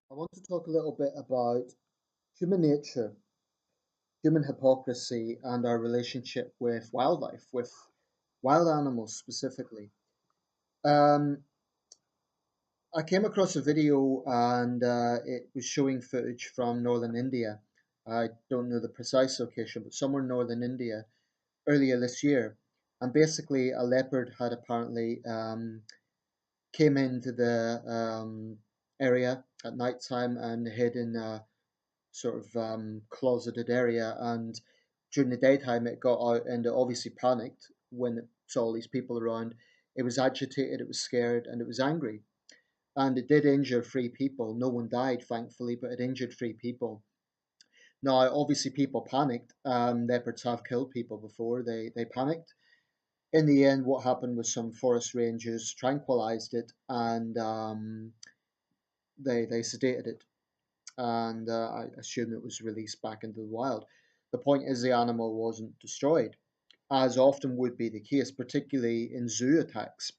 I want to talk a little bit about human nature, human hypocrisy, and our relationship with wildlife, with wild animals specifically. Um, I came across a video and it was showing footage from northern India. I don't know the precise location, but somewhere in northern India earlier this year. And basically, a leopard had apparently came into the area at night time and hid in sort of closeted area. And during the daytime, it got out and it obviously panicked when it saw all these people around. It was agitated, it was scared, and it was angry. And it did injure three people. No one died, thankfully, but it injured three people. Now, obviously, people panicked. Leopards have killed people before. They panicked. In the end, what happened was some forest rangers tranquilized it and they sedated it. And I assume it was released back into the wild. The point is, the animal wasn't destroyed, as often would be the case, particularly in zoo attacks.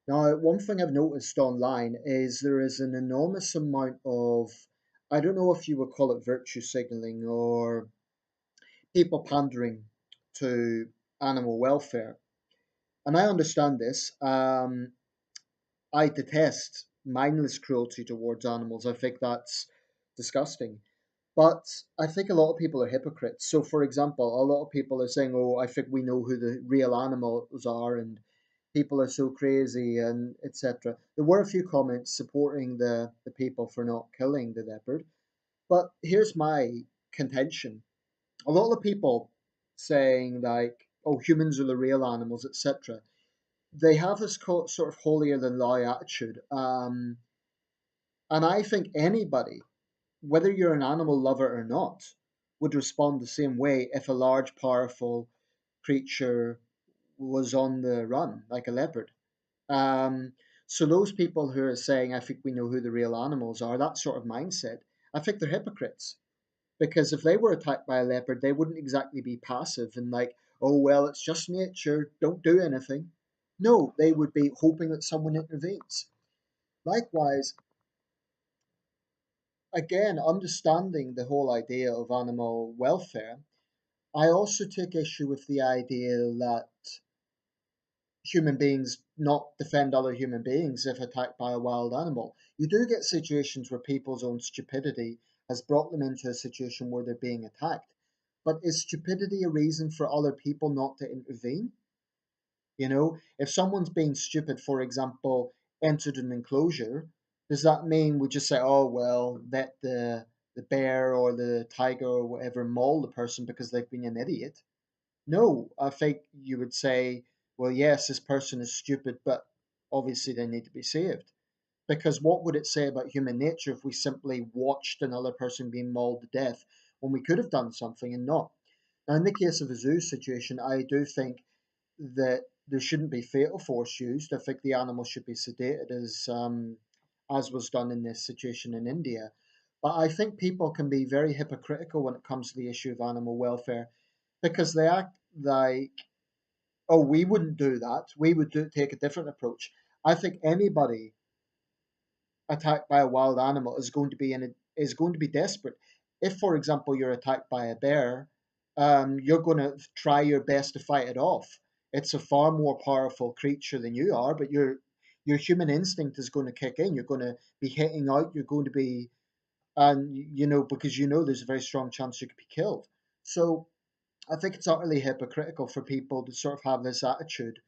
Now, one thing I've noticed online is there is an enormous amount of, I don't know if you would call it virtue signaling or people pandering to animal welfare. And I understand this. I detest mindless cruelty towards animals. I think that's disgusting. But I think a lot of people are hypocrites. So, for example, a lot of people are saying, "Oh, I think we know who the real animals are," and people are so crazy, and etc. There were a few comments supporting the people for not killing the leopard. But here's my contention: a lot of people saying like, "Oh, humans are the real animals," etc. They have this sort of holier than thou attitude, and I think anybody, whether you're an animal lover or not, would respond the same way if a large, powerful creature was on the run, like a leopard. Um, so those people who are saying, "I think we know who the real animals are," that sort of mindset, I think they're hypocrites. Because if they were attacked by a leopard, they wouldn't exactly be passive and like, "Oh well, it's just nature, don't do anything." No, they would be hoping that someone intervenes. Likewise, again, understanding the whole idea of animal welfare, I also take issue with the idea that human beings not defend other human beings if attacked by a wild animal. You do get situations where people's own stupidity has brought them into a situation where they're being attacked. But is stupidity a reason for other people not to intervene? You know, if someone's being stupid, for example, entered an enclosure, does that mean we just say, "Oh well, let the bear or the tiger or whatever maul the person because they've been an idiot"? No, I think you would say, "Well, yes, this person is stupid, but obviously they need to be saved." Because what would it say about human nature if we simply watched another person being mauled to death when we could have done something and not? Now, in the case of the zoo situation, I do think that there shouldn't be fatal force used. I think the animal should be sedated, as was done in this situation in India. But I think people can be very hypocritical when it comes to the issue of animal welfare because they act like, "Oh, we wouldn't do that. We would take a different approach." I think anybody attacked by a wild animal is going to be desperate. If, for example, you're attacked by a bear, you're going to try your best to fight it off. It's a far more powerful creature than you are, but your human instinct is going to kick in. You're going to be hitting out. You're going to be, and you know, because you know there's a very strong chance you could be killed. So I think it's utterly hypocritical for people to sort of have this attitude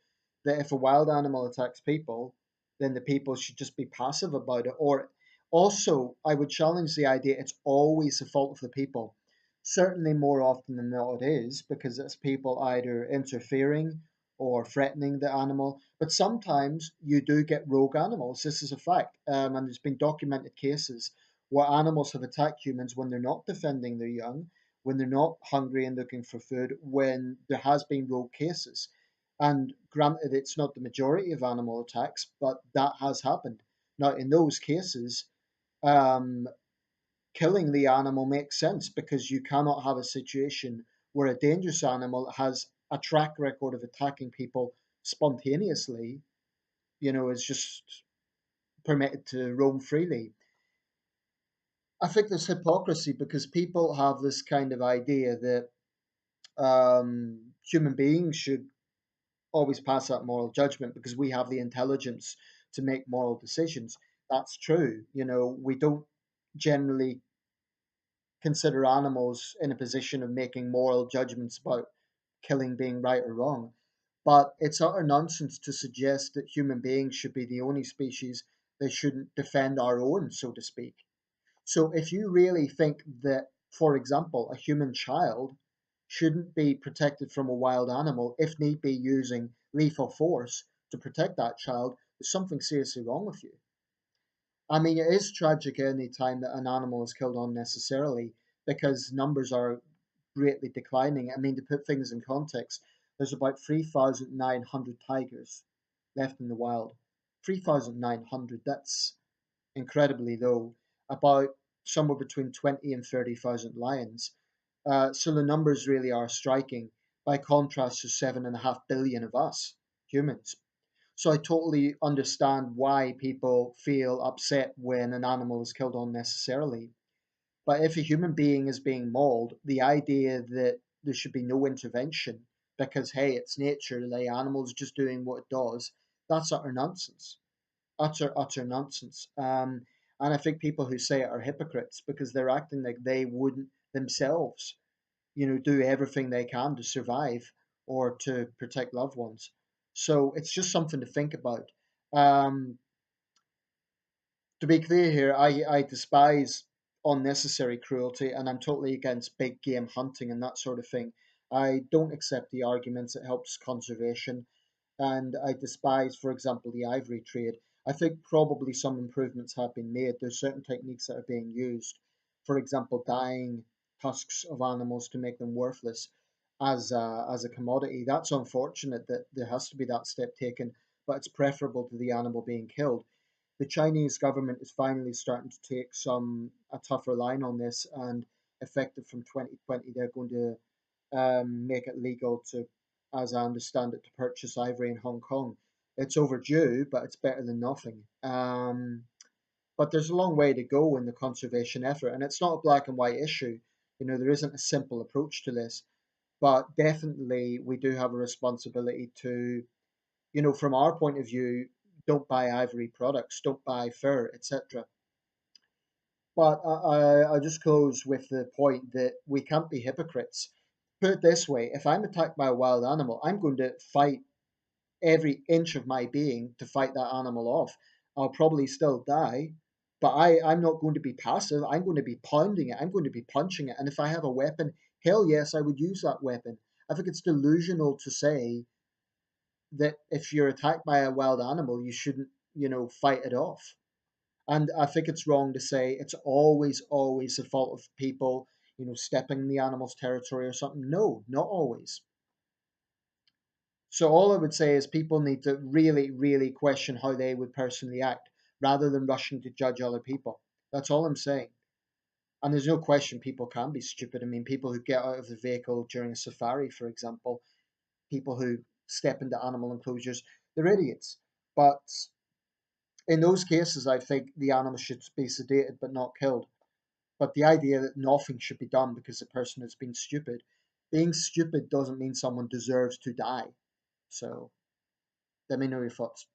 that if a wild animal attacks people, then the people should just be passive about it. Or also, I would challenge the idea it's always the fault of the people. Certainly, more often than not, it is because it's people either interfering or threatening the animal. But sometimes you do get rogue animals. This is a fact. And there's been documented cases where animals have attacked humans when they're not defending their young, when they're not hungry and looking for food, when there has been rogue cases. And granted, it's not the majority of animal attacks, but that has happened. Now, in those cases, um, killing the animal makes sense because you cannot have a situation where a dangerous animal has a track record of attacking people spontaneously, is just permitted to roam freely. I think there's hypocrisy because people have this kind of idea that human beings should always pass that moral judgment because we have the intelligence to make moral decisions. That's true. You know, we don't generally consider animals in a position of making moral judgments about killing being right or wrong. But it's utter nonsense to suggest that human beings should be the only species that shouldn't defend our own, so to speak. So if you really think that, for example, a human child shouldn't be protected from a wild animal, if need be using lethal force to protect that child, there's something seriously wrong with you. I mean, it is tragic any time that an animal is killed unnecessarily because numbers are greatly declining. I mean, to put things in context, there's about 3,900 tigers left in the wild. 3,900, that's incredibly low. About somewhere between 20 and 30,000 lions. So the numbers really are striking by contrast to 7.5 billion of us humans. So I totally understand why people feel upset when an animal is killed unnecessarily. But if a human being is being mauled, the idea that there should be no intervention because, hey, it's nature, the animal's just doing what it does, that's utter nonsense. Utter nonsense. And I think people who say it are hypocrites because they're acting like they wouldn't themselves, do everything they can to survive or to protect loved ones. So it's just something to think about. Um, to be clear here, I despise unnecessary cruelty and I'm totally against big game hunting and that sort of thing. I don't accept the arguments it helps conservation and I despise, for example, the ivory trade. I think probably some improvements have been made. There's certain techniques that are being used. For example, dyeing tusks of animals to make them worthless as a commodity. That's unfortunate that there has to be that step taken, but it's preferable to the animal being killed. The Chinese government is finally starting to take a tougher line on this, and effective from 2020, they're going to make it legal to, as I understand it, to purchase ivory in Hong Kong. It's overdue, but it's better than nothing. But there's a long way to go in the conservation effort, and it's not a black and white issue. There isn't a simple approach to this, but definitely we do have a responsibility to, from our point of view, don't buy ivory products, don't buy fur, etc. But I just close with the point that we can't be hypocrites. Put it this way, if I'm attacked by a wild animal, I'm going to fight every inch of my being to fight that animal off. I'll probably still die, but I'm not going to be passive. I'm going to be pounding it. I'm going to be punching it. And if I have a weapon, hell yes, I would use that weapon. I think it's delusional to say that if you're attacked by a wild animal, you shouldn't, fight it off. And I think it's wrong to say it's always the fault of people, stepping in the animal's territory or something. No, not always. So all I would say is people need to really, really question how they would personally act rather than rushing to judge other people. That's all I'm saying. And there's no question people can be stupid. I mean, people who get out of the vehicle during a safari, for example, people who step into animal enclosures, they're idiots. But in those cases, I think the animal should be sedated but not killed. But the idea that nothing should be done because the person has been stupid, being stupid doesn't mean someone deserves to die. So let me know your thoughts.